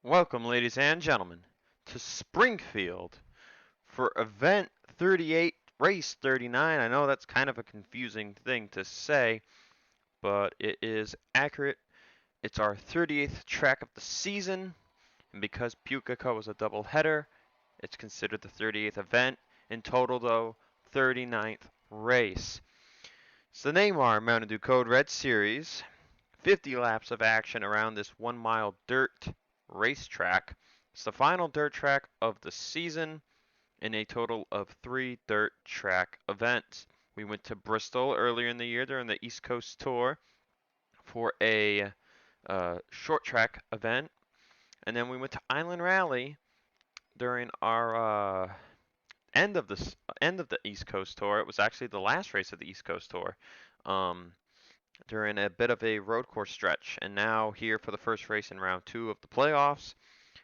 Welcome, ladies and gentlemen, to Springfield for event 38, race 39. I know that's kind of a confusing thing to say, but it is accurate. It's our 38th track of the season, and because Pukekohe was a doubleheader, it's considered the 38th event. In total, though, 39th race. It's the NAMAR Mountain Dew Code Red Series. 50 laps of action around this 1 mile dirt racetrack. It's the final dirt track of the season in a total of 3 dirt track events. We went to Bristol earlier in the year during the East Coast Tour for a short track event, and then we went to Island Rally during our end of the East Coast Tour. It was actually the last race of the East Coast Tour. During a bit of a road course stretch, and now here for the first race in round 2 of the playoffs.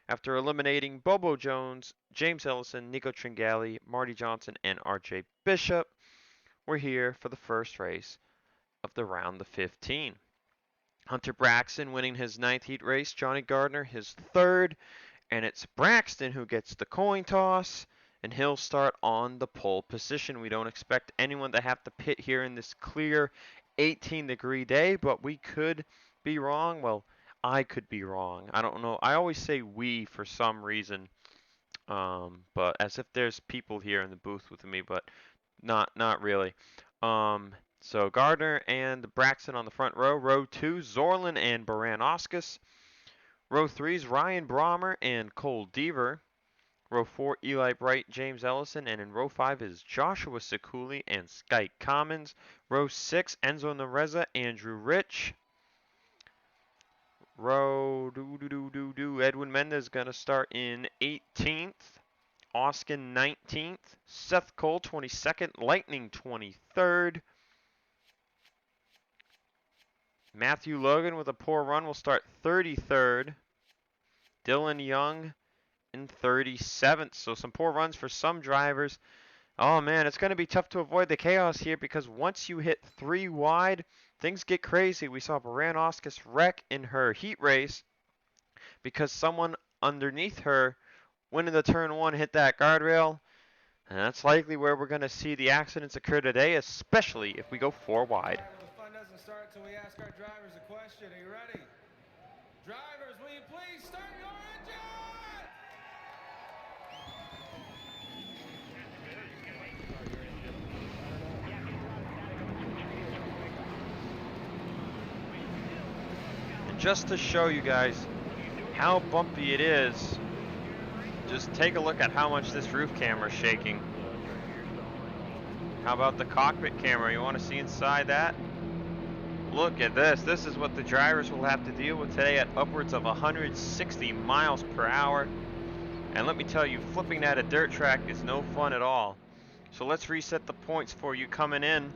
After eliminating Bobo Jones, James Ellison, Nico Tringali, Marty Johnson, and RJ Bishop, we're here for the first race of the round of 15. Hunter Braxton winning his 9th heat race, Johnny Gardner his 3rd, and it's Braxton who gets the coin toss, and he'll start on the pole position. We don't expect anyone to have to pit here in this clear 18-degree day, but we could be wrong. Well, I could be wrong. I don't know. I always say we for some reason, but as if there's people here in the booth with me, but not really. So Gardner and Braxton on the front row. Row 2, Zorlin and Baranauskas. Row 3 is Ryan Brommer and Cole Deaver. Row 4, Eli Bright, James Ellison, and in row 5 is Joshua Sekuli and Skyke Commons. Row 6, Enzo Nareza, Andrew Rich. Row Edwin Mendez gonna start in 18th. Oskin 19th. Seth Cole 22nd. Lightning 23rd. Matthew Logan with a poor run will start 33rd. Dylan Young in 37th. So some poor runs for some drivers. Oh man, it's going to be tough to avoid the chaos here because once you hit 3 wide, things get crazy. We saw Baranauskas wreck in her heat race because someone underneath her went into turn 1, hit that guardrail. And that's likely where we're going to see the accidents occur today, especially if we go 4 wide. The fun doesn't start until we ask our drivers a question. Are you ready? Drivers, will you please start your engine? And just to show you guys how bumpy it is, just take a look at how much this roof camera is shaking. How about the cockpit camera? You want to see inside that? Look at this. This is what the drivers will have to deal with today at upwards of 160 miles per hour. And let me tell you, flipping that at a dirt track is no fun at all. So let's reset the points for you coming in.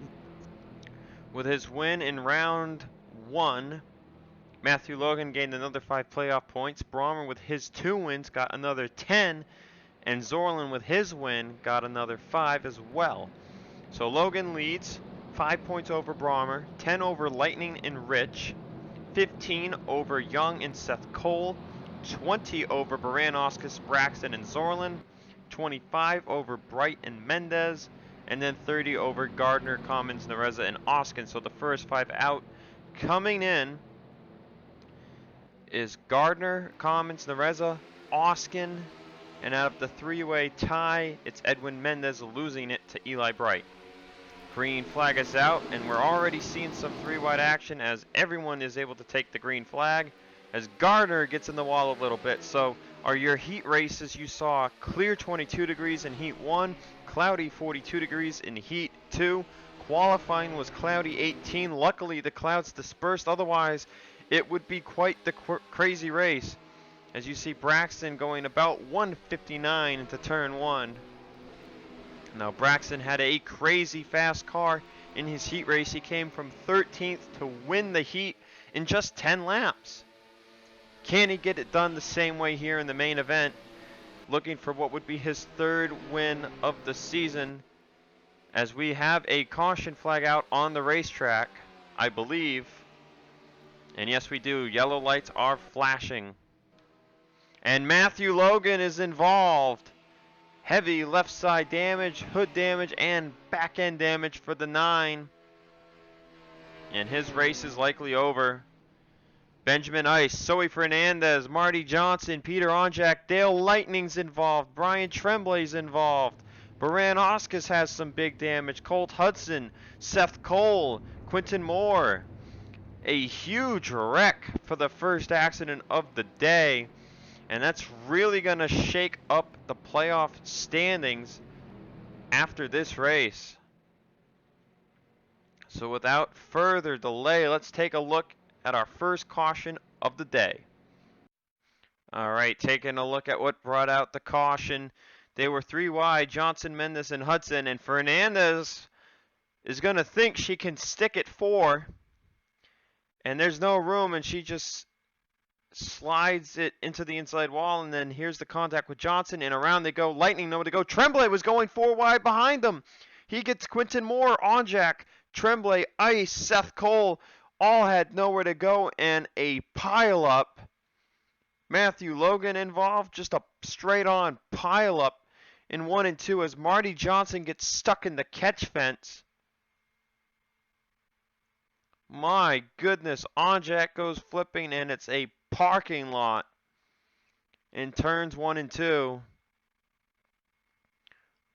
With his win in round 1, Matthew Logan gained another 5 playoff points. Brommer with his 2 wins got another 10. And Zorlin with his win got another 5 as well. So Logan leads 5 points over Brommer, 10 over Lightning and Rich, 15 over Young and Seth Cole, 20 over Baranauskas, Braxton and Zorlin, 25 over Bright and Mendez, and then 30 over Gardner, Commons, Nareza, and Oskin. So the first 5 out. Coming in is Gardner, Commons, Nareza, Oskin, and out of the 3-way tie, it's Edwin Mendez losing it to Eli Bright. Green flag is out, and we're already seeing some 3-wide action as everyone is able to take the green flag as Gardner gets in the wall a little bit. So are your heat races you saw clear 22 degrees in heat 1, cloudy 42 degrees in heat 2. Qualifying was cloudy 18. Luckily the clouds dispersed, otherwise it would be quite the crazy race. As you see Braxton going about 159 into turn 1. Now Braxton had a crazy fast car in his heat race. He came from 13th to win the heat in just 10 laps. Can he get it done the same way here in the main event? Looking for what would be his 3rd win of the season, as we have a caution flag out on the racetrack, I believe. And yes, we do. Yellow lights are flashing. And Matthew Logan is involved. Heavy left side damage, hood damage, and back end damage for the 9. And his race is likely over. Benjamin Ice, Zoe Fernandez, Marty Johnson, Peter Onjak, Dale Lightning's involved, Brian Tremblay's involved. Baran Oscus has some big damage, Colt Hudson, Seth Cole, Quinton Moore. A huge wreck for the first accident of the day. And that's really going to shake up the playoff standings after this race. So without further delay, let's take a look at our first caution of the day. All right, taking a look at what brought out the caution. They were 3 wide, Johnson, Mendes, and Hudson, and Fernandez is going to think she can stick at 4. And there's no room, and she just slides it into the inside wall, and then here's the contact with Johnson, and around they go. Lightning nowhere to go. Tremblay was going 4 wide behind them. He gets Quinton Moore, Onjak, Tremblay, Ice, Seth Cole, all had nowhere to go, and a pile up. Matthew Logan involved, just a straight on pile up in 1 and 2 as Marty Johnson gets stuck in the catch fence. My goodness, Onjak goes flipping, and it's a parking lot in turns 1 and 2.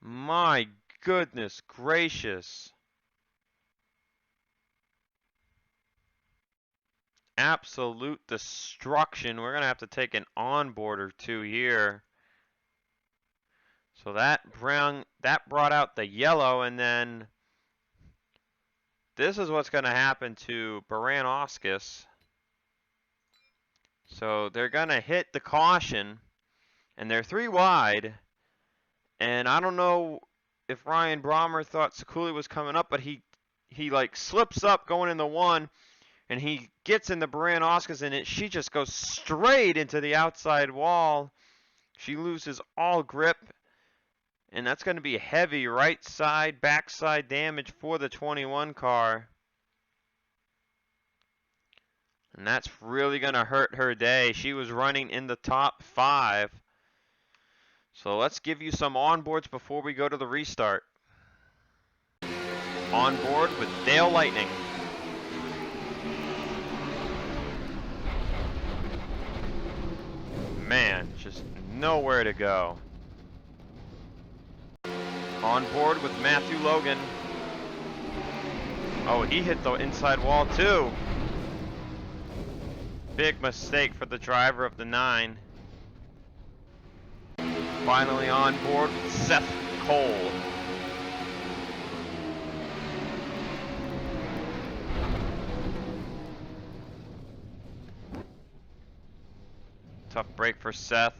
My goodness gracious. Absolute destruction. We're going to have to take an onboard or 2 here. So that brought out the yellow, and then this is what's going to happen to Baran Oscus. So they're going to hit the caution, and they're 3 wide. And I don't know if Ryan Brommer thought Sekuli was coming up, but he like slips up going in the 1, and he gets in the Baran Oscus, and she just goes straight into the outside wall. She loses all grip, and that's going to be heavy right side, backside damage for the 21 car. And that's really going to hurt her day. She was running in the top 5. So let's give you some onboards before we go to the restart. On board with Dale Lightning. Man, just nowhere to go. On board with Matthew Logan. Oh, he hit the inside wall too. Big mistake for the driver of the 9. Finally on board with Seth Cole. Tough break for Seth.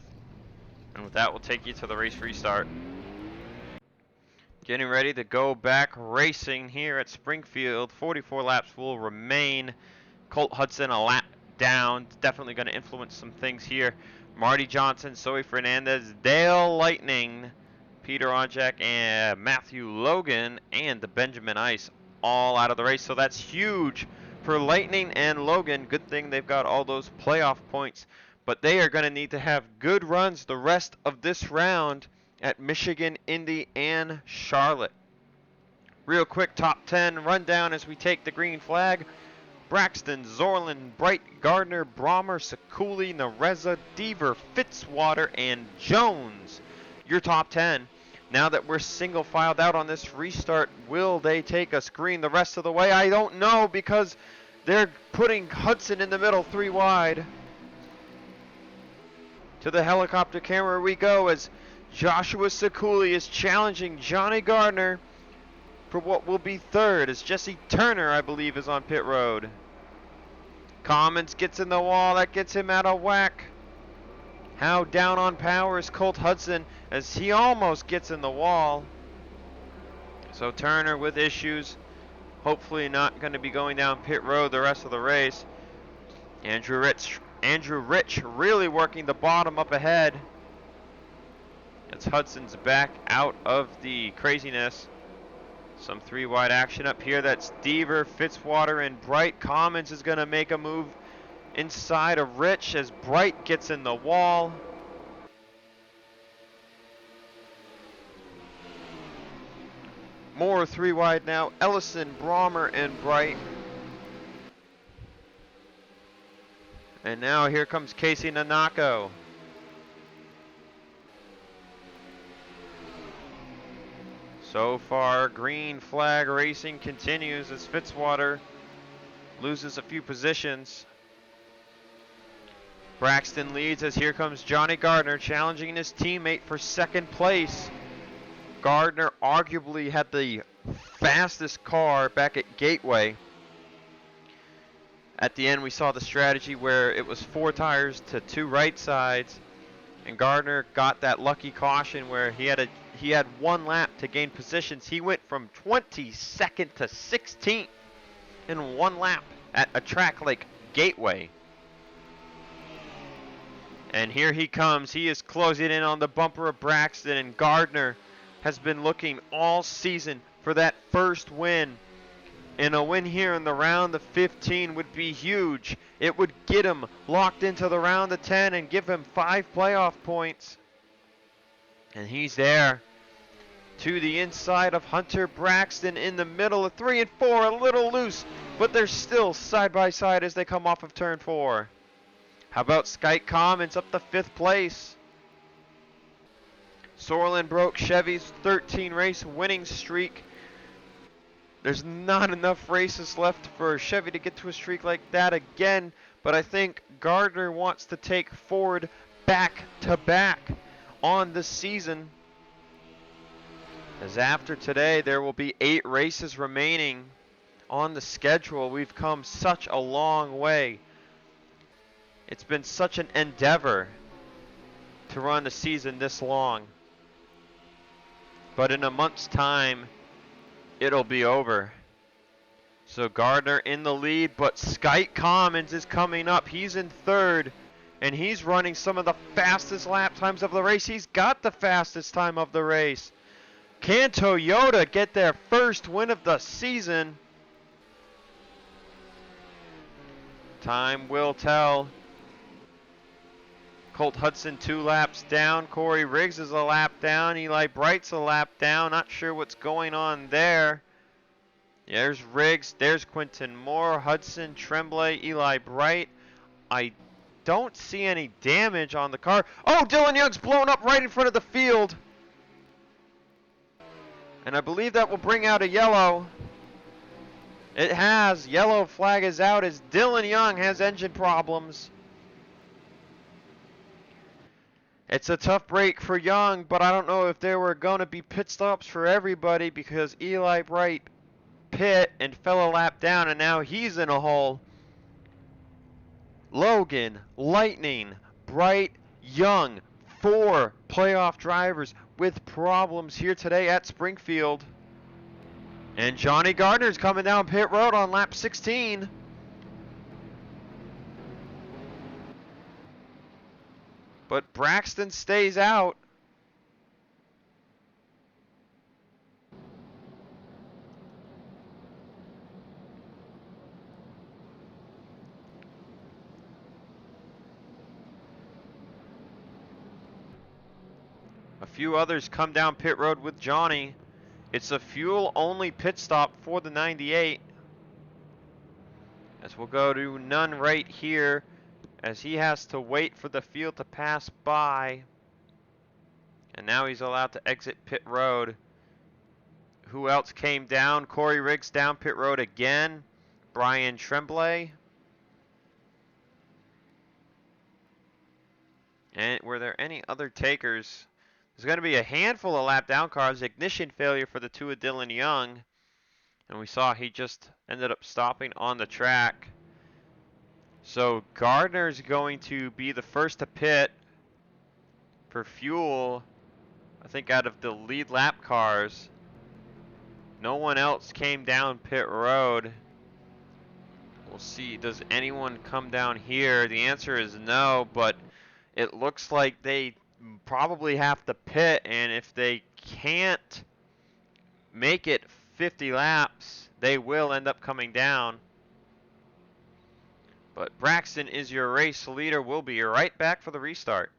And with that, we'll take you to the race restart. Getting ready to go back racing here at Springfield. 44 laps will remain. Colt Hudson a lap down. Definitely going to influence some things here. Marty Johnson, Zoe Fernandez, Dale Lightning, Peter Onjak, and Matthew Logan, and the Benjamin Ice all out of the race. So that's huge for Lightning and Logan. Good thing they've got all those playoff points. But they are going to need to have good runs the rest of this round at Michigan, Indy, and Charlotte. Real quick top 10 rundown as we take the green flag. Braxton, Zorlin, Bright, Gardner, Brommer, Sekuli, Nareza, Deaver, Fitzwater, and Jones. Your top 10. Now that we're single filed out on this restart, will they take us green the rest of the way? I don't know, because they're putting Hudson in the middle 3 wide. To the helicopter camera we go as Joshua Sekuli is challenging Johnny Gardner for what will be 3rd, as Jesse Turner, I believe, is on pit road. Commons gets in the wall. That gets him out of whack. How down on power is Colt Hudson as he almost gets in the wall. So Turner with issues. Hopefully not going to be going down pit road the rest of the race. Andrew Rich really working the bottom up ahead. As Hudson's back out of the craziness. Some 3 wide action up here. That's Deaver, Fitzwater, and Bright. Commons is going to make a move inside of Rich as Bright gets in the wall. More 3 wide now. Ellison, Brommer, and Bright. And now here comes Casey Nanako. So far, green flag racing continues as Fitzwater loses a few positions. Braxton leads as here comes Johnny Gardner challenging his teammate for second place. Gardner arguably had the fastest car back at Gateway. At the end, we saw the strategy where it was 4 tires to 2 right sides, and Gardner got that lucky caution where he had 1 lap to gain positions. He went from 22nd to 16th in 1 lap at a track like Gateway. And here he comes. He is closing in on the bumper of Braxton, and Gardner has been looking all season for that first win. And a win here in the round of 15 would be huge. It would get him locked into the round of 10 and give him 5 playoff points. And he's there. To the inside of Hunter Braxton in the middle of 3 and 4. A little loose, but they're still side by side as they come off of turn 4. How about Skype Commons up to 5th place? Sorlin broke Chevy's 13 race winning streak. There's not enough races left for Chevy to get to a streak like that again, but I think Gardner wants to take Ford back to back on the season. As after today, there will be 8 races remaining on the schedule. We've come such a long way. It's been such an endeavor to run a season this long. But in a month's time, it'll be over. So Gardner in the lead, but Skype Commons is coming up. He's in 3rd, and he's running some of the fastest lap times of the race. He's got the fastest time of the race. Can Toyota get their first win of the season? Time will tell. Colt Hudson 2 laps down. Corey Riggs is a lap down. Eli Bright's a lap down. Not sure what's going on there. There's Riggs. There's Quinton Moore, Hudson, Tremblay, Eli Bright. I don't see any damage on the car. Oh, Dylan Young's blown up right in front of the field. And I believe that will bring out a yellow. It has. Yellow flag is out as Dylan Young has engine problems. It's a tough break for Young, but I don't know if there were going to be pit stops for everybody because Eli Bright pit and fell a lap down, and now he's in a hole. Logan, Lightning, Bright, Young, 4 playoff drivers with problems here today at Springfield. And Johnny Gardner's coming down pit road on lap 16. But Braxton stays out. A few others come down pit road with Johnny. It's a fuel-only pit stop for the 98. As we'll go to none right here, as he has to wait for the field to pass by. And now he's allowed to exit pit road. Who else came down? Corey Riggs down pit road again. Brian Tremblay. And were there any other takers? There's going to be a handful of lap down cars. Ignition failure for the 2 of Dylan Young. And we saw he just ended up stopping on the track. So Gardner's going to be the first to pit for fuel, I think out of the lead lap cars. No one else came down pit road. We'll see, does anyone come down here? The answer is no, but it looks like they probably have to pit, and if they can't make it 50 laps, they will end up coming down. But Braxton is your race leader. We'll be right back for the restart.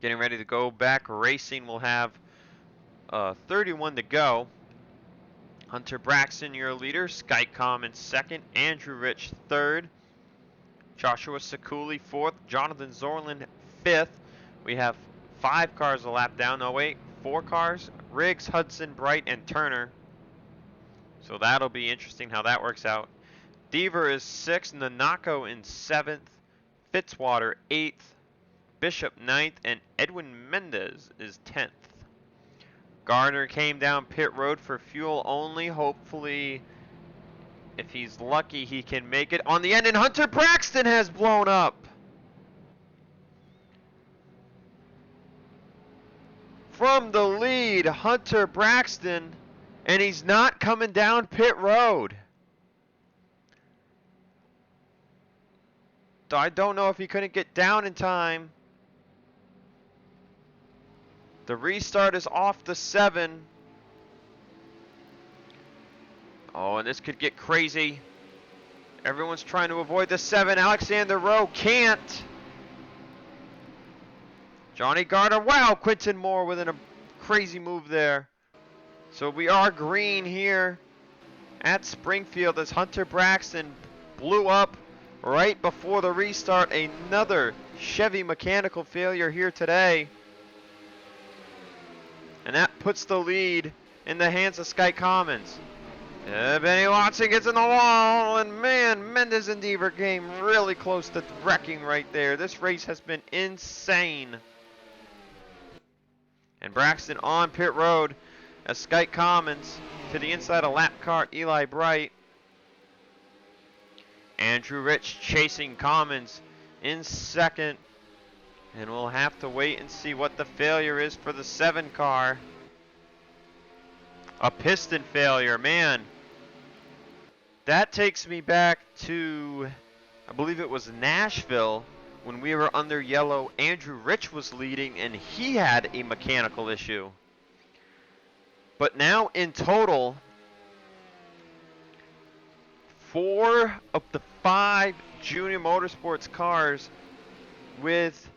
Getting ready to go back racing. We'll have 31 to go. Hunter Braxton, your leader. Skycom in second. Andrew Rich, third. Joshua Sekuli, fourth. Jonathan Zorlin, fifth. We have 5 cars a lap down. No, wait, 4 cars. Riggs, Hudson, Bright, and Turner. So that'll be interesting how that works out. Deaver is 6th. Nanako in 7th. Fitzwater, 8th. Bishop, 9th. And Edwin Mendez is 10th. Gardner came down pit road for fuel only. Hopefully, if he's lucky, he can make it on the end. And Hunter Braxton has blown up. From the lead, Hunter Braxton, and he's not coming down pit road. I don't know if he couldn't get down in time. The restart is off the 7. Oh, and this could get crazy. Everyone's trying to avoid the 7. Alexander Rowe can't. Johnny Gardner. Wow, Quinton Moore with a crazy move there. So we are green here at Springfield as Hunter Braxton blew up right before the restart. Another Chevy mechanical failure here today. And that puts the lead in the hands of Sky Commons. Benny Watson gets in the wall, and man, Mendez and Deaver came really close to wrecking right there. This race has been insane. And Braxton on pit road as Sky Commons to the inside of lap car Eli Bright. Andrew Rich chasing Commons in second. And we'll have to wait and see what the failure is for the 7 car. A piston failure, man. That takes me back to, I believe it was Nashville, when we were under yellow. Andrew Rich was leading and he had a mechanical issue. But now in total, 4 of the 5 Junior Motorsports cars with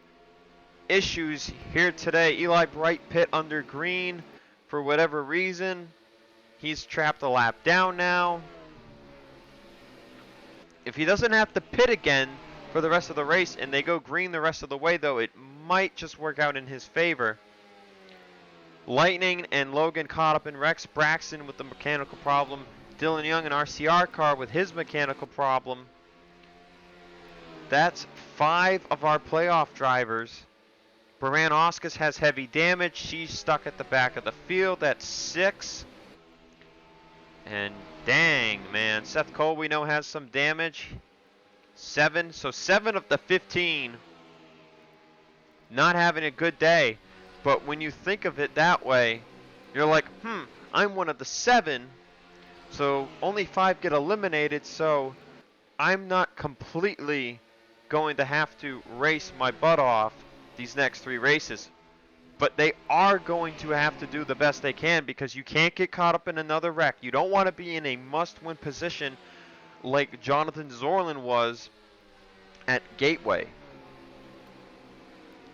issues here today. Eli Bright pit under green for whatever reason. He's trapped a lap down now. If he doesn't have to pit again for the rest of the race and they go green the rest of the way, though, it might just work out in his favor. Lightning and Logan caught up in Rex. Braxton with the mechanical problem. Dylan Young, an RCR car, with his mechanical problem. That's 5 of our playoff drivers. Baran Oscus has heavy damage. She's stuck at the back of the field. That's 6. And dang, man. Seth Cole, we know, has some damage. 7. So 7 of the 15 not having a good day. But when you think of it that way, you're like, I'm one of the 7. So only 5 get eliminated. So I'm not completely going to have to race my butt off these next 3 races. But they are going to have to do the best they can because you can't get caught up in another wreck. You don't want to be in a must-win position like Jonathan Zorlin was at Gateway.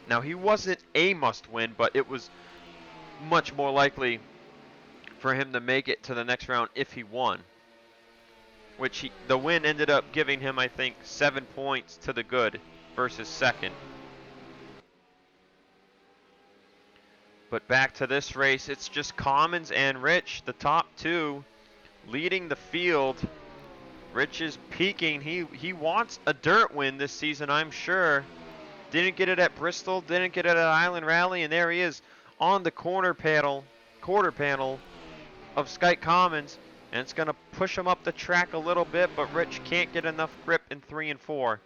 Now, he wasn't a must-win, but it was much more likely for him to make it to the next round if he won. Which the win ended up giving him, I think, 7 points to the good versus second. But back to this race, it's just Commons and Rich, the top 2, leading the field. Rich is peaking. He wants a dirt win this season, I'm sure. Didn't get it at Bristol, didn't get it at Island Rally, and there he is on the quarter panel of Skype Commons. And it's going to push him up the track a little bit, but Rich can't get enough grip in 3 and 4.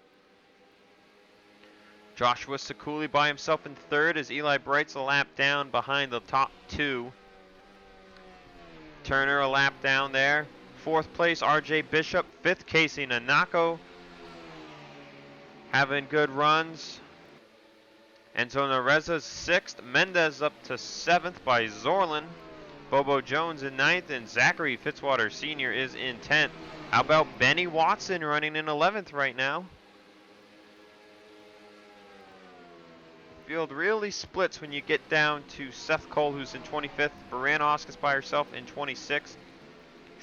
Joshua Sekuli by himself in 3rd as Eli Bright's a lap down behind the top 2. Turner a lap down there. 4th place, RJ Bishop. 5th, Casey Nanako. Having good runs. Enzo Nareza's 6th. Mendez up to 7th by Zorlin. Bobo Jones in 9th, and Zachary Fitzwater Sr. is in 10th. How about Benny Watson running in 11th right now? field really splits when you get down to Seth Cole, who's in 25th, Baran-Oscus by herself in 26th,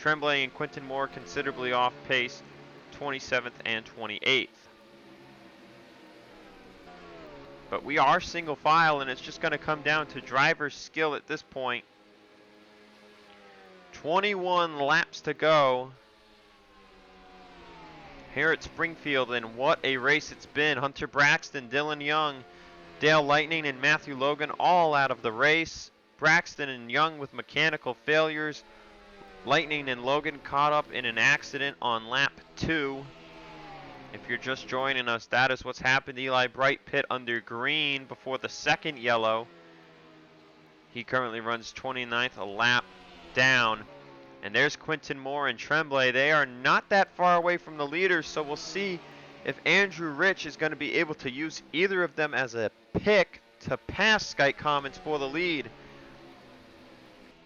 Tremblay and Quinton Moore considerably off pace, 27th and 28th. But we are single file, and it's just going to come down to driver's skill at this point. 21 laps to go here at Springfield, and what a race it's been. Hunter Braxton, Dylan Young, Dale Lightning, and Matthew Logan all out of the race. Braxton and Young with mechanical failures. Lightning and Logan caught up in an accident on lap 2. If you're just joining us, that is what's happened. Eli Bright pit under green before the second yellow. He currently runs 29th, a lap down. And there's Quinton Moore and Tremblay. They are not that far away from the leaders, so we'll see if Andrew Rich is going to be able to use either of them as a pick to pass Sky Commons for the lead.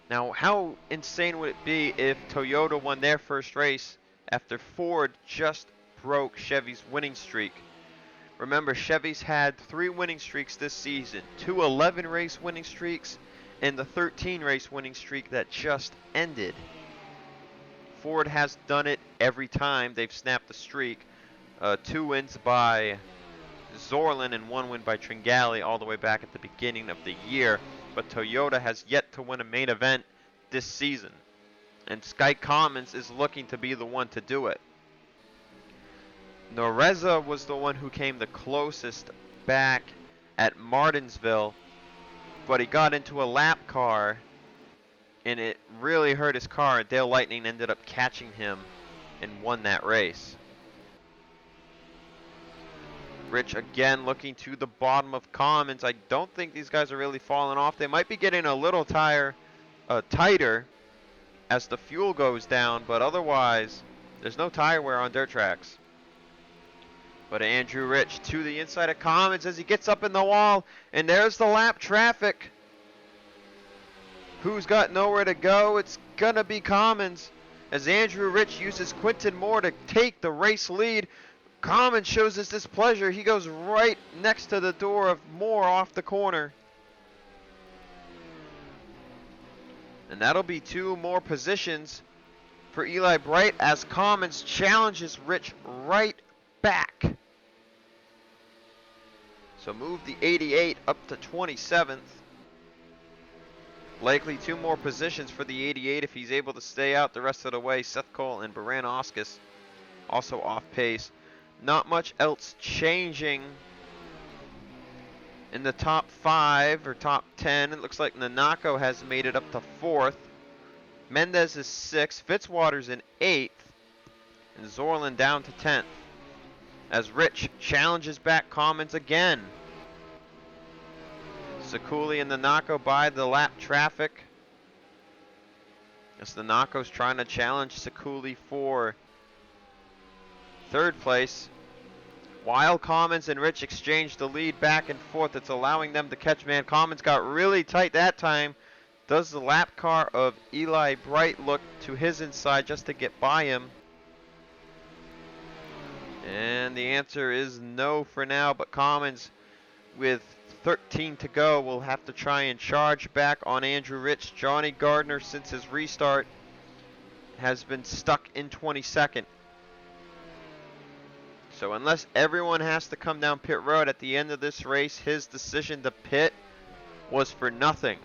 Now, how insane would it be if Toyota won their first race after Ford just broke Chevy's winning streak? Remember, Chevy's had 3 winning streaks this season, 2 11-race winning streaks, and the 13-race winning streak that just ended. Ford has done it every time they've snapped the streak. 2 wins by Zorlin and 1 win by Tringali all the way back at the beginning of the year. But Toyota has yet to win a main event this season. And Sky Commons is looking to be the one to do it. Noreza was the one who came the closest back at Martinsville, but he got into a lap car and it really hurt his car. Dale Lightning ended up catching him and won that race. Rich again looking to the bottom of Commons. I don't think these guys are really falling off. They might be getting a little tighter as the fuel goes down, but otherwise there's no tire wear on dirt tracks. But Andrew Rich to the inside of Commons as he gets up in the wall, and there's the lap traffic. Who's got nowhere to go? It's gonna be Commons as Andrew Rich uses Quinton Moore to take the race lead. Commons shows his displeasure. He goes right next to the door of Moore off the corner. And that'll be 2 more positions for Eli Bright as Commons challenges Rich right back. So move the 88 up to 27th. Likely 2 more positions for the 88 if he's able to stay out the rest of the way. Seth Cole and Baran-Oscus also off pace. Not much else changing in the top 5 or top 10. It looks like Nanako has made it up to 4th. Mendez is 6th. Fitzwater's in 8th. And Zorlin down to 10th. As Rich challenges back Commons again. Sakuli and Nanako by the lap traffic. As Nanako's trying to challenge Sakuli for 3rd place. While Commons and Rich exchange the lead back and forth, it's allowing them to catch man. Commons got really tight that time. Does the lap car of Eli Bright look to his inside just to get by him? And the answer is no for now, but Commons with 13 to go will have to try and charge back on Andrew Rich. Johnny Gardner, since his restart, has been stuck in 22nd. So unless everyone has to come down pit road at the end of this race, his decision to pit was for nothing.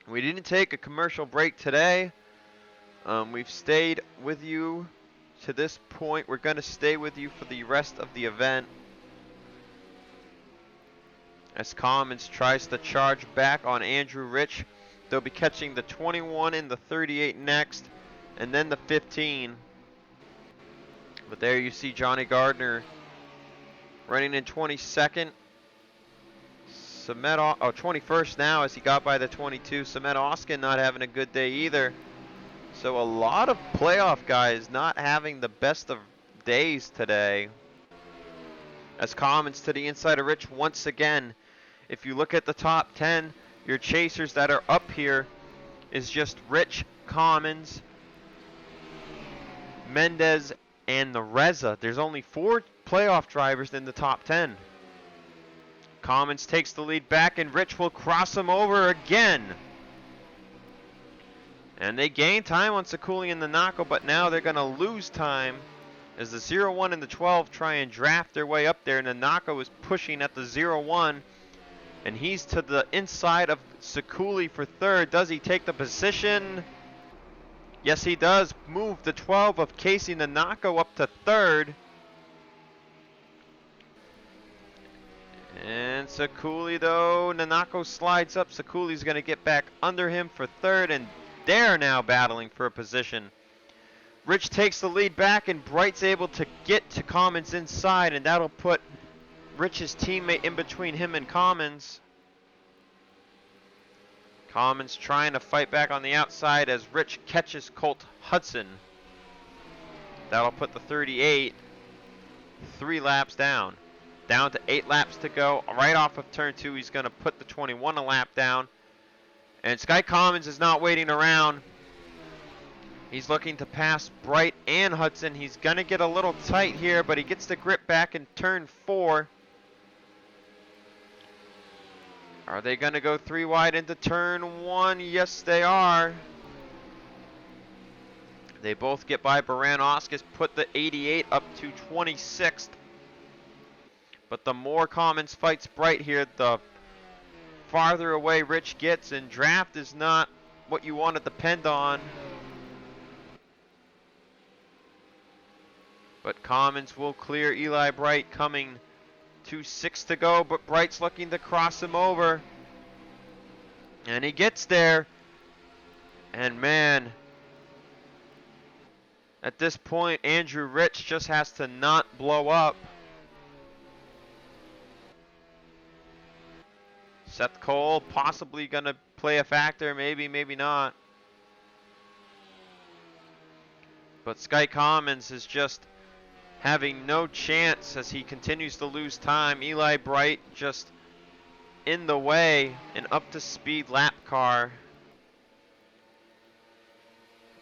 We didn't take a commercial break today. We've stayed with you to this point. We're going to stay with you for the rest of the event. As Commons tries to charge back on Andrew Rich. They'll be catching the 21 and the 38 next, and then the 15. But there you see Johnny Gardner running in 22nd. 21st now as he got by the 22. Samet Oskin not having a good day either. So a lot of playoff guys not having the best of days today. As Commons to the inside of Rich once again. If you look at the top 10, your chasers that are up here is just Rich, Commons, Mendez, and the Reza. There's only 4 playoff drivers in the top 10. Commons takes the lead back, and Rich will cross him over again. And they gain time on Sekuli and Nanako, but now they're going to lose time as the 0-1 and the 12 try and draft their way up there. Nanako is pushing at the 0-1, and he's to the inside of Sekuli for third. Does he take the position? Yes, he does. Move the 12 of Casey Nanako up to third. And Sekuli, though, Nanako slides up. Sekuli's going to get back under him for third, and they're now battling for a position. Rich takes the lead back, and Bright's able to get to Commons inside, and that'll put Rich's teammate in between him and Commons. Commons trying to fight back on the outside as Rich catches Colt Hudson. That'll put the 38 3 laps down. Down to 8 laps to go. Right off of turn 2, he's going to put the 21 a lap down. And Sky Commons is not waiting around. He's looking to pass Bright and Hudson. He's going to get a little tight here, but he gets the grip back in turn 4. Are they going to go 3 wide into turn 1? Yes, they are. They both get by. Baran-Oscus put the 88 up to 26th. But the more Commons fights Bright here, the farther away Rich gets, and draft is not what you want to depend on. But Commons will clear Eli Bright, coming to 6 to go, but Bright's looking to cross him over. And he gets there. And man, at this point, Andrew Rich just has to not blow up. Seth Cole possibly going to play a factor, maybe, maybe not. But Sky Commons is just having no chance as he continues to lose time. Eli Bright just in the way, an up-to-speed lap car.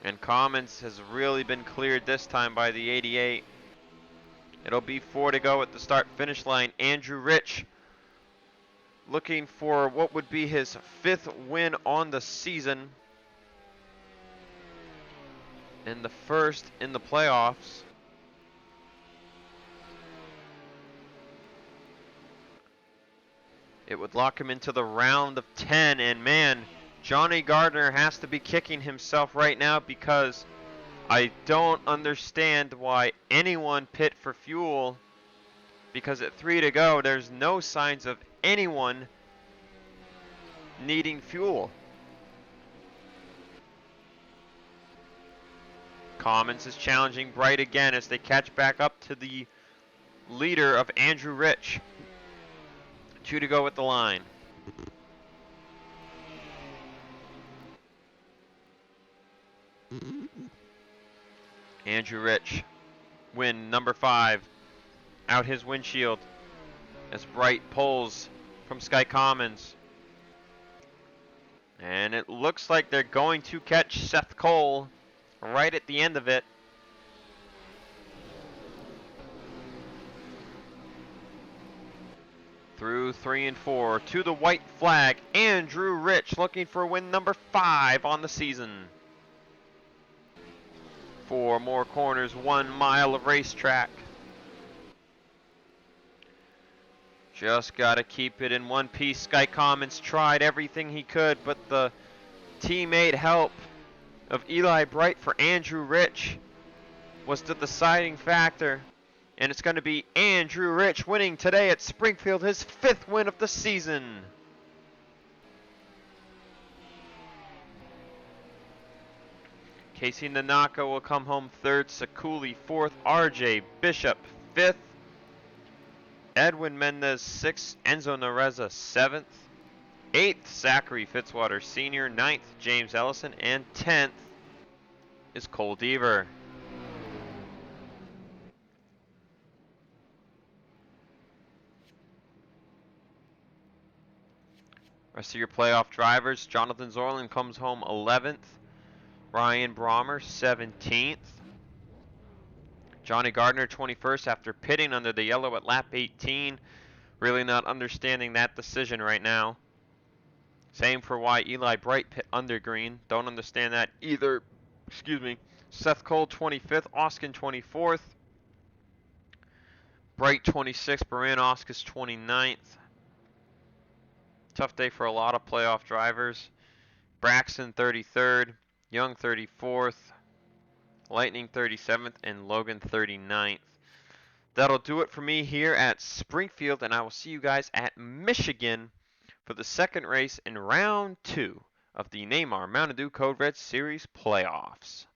And Commons has really been cleared this time by the 88. It'll be 4 to go at the start-finish line. Andrew Rich looking for what would be his 5th win on the season, and the first in the playoffs. It would lock him into the round of 10, and man, Johnny Gardner has to be kicking himself right now, because I don't understand why anyone pit for fuel, because at 3 to go, there's no signs of anyone needing fuel. Commons is challenging Bright again as they catch back up to the leader of Andrew Rich. 2 to go at the line. Andrew Rich, win number 5, out his windshield as Bright pulls from Sky Commons. And it looks like they're going to catch Seth Cole right at the end of it. Through 3 and 4 to the white flag. Andrew Rich looking for win number 5 on the season. 4 more corners, 1 mile of racetrack. Just got to keep it in one piece. Sky Commons tried everything he could, but the teammate help of Eli Bright for Andrew Rich was the deciding factor. And it's going to be Andrew Rich winning today at Springfield, his 5th win of the season. Casey Nanako will come home 3rd, Sekuli 4th, RJ Bishop 5th, Edwin Mendez 6th, Enzo Nareza 7th, 8th, Zachary Fitzwater Sr., 9th, James Ellison, and 10th is Cole Deaver. Rest of your playoff drivers, Jonathan Zorlin comes home 11th, Ryan Brommer 17th, Johnny Gardner 21st after pitting under the yellow at lap 18. Really not understanding that decision right now. Same for why Eli Bright pit under green. Don't understand that either. Excuse me. Seth Cole 25th, Oskin 24th. Bright 26th, Baran-Oskus 29th. Tough day for a lot of playoff drivers. Braxton 33rd, Young 34th, Lightning 37th, and Logan 39th. That'll do it for me here at Springfield, and I will see you guys at Michigan for the second race in round 2 of the NAMAR Mountain Dew Code Red Series playoffs.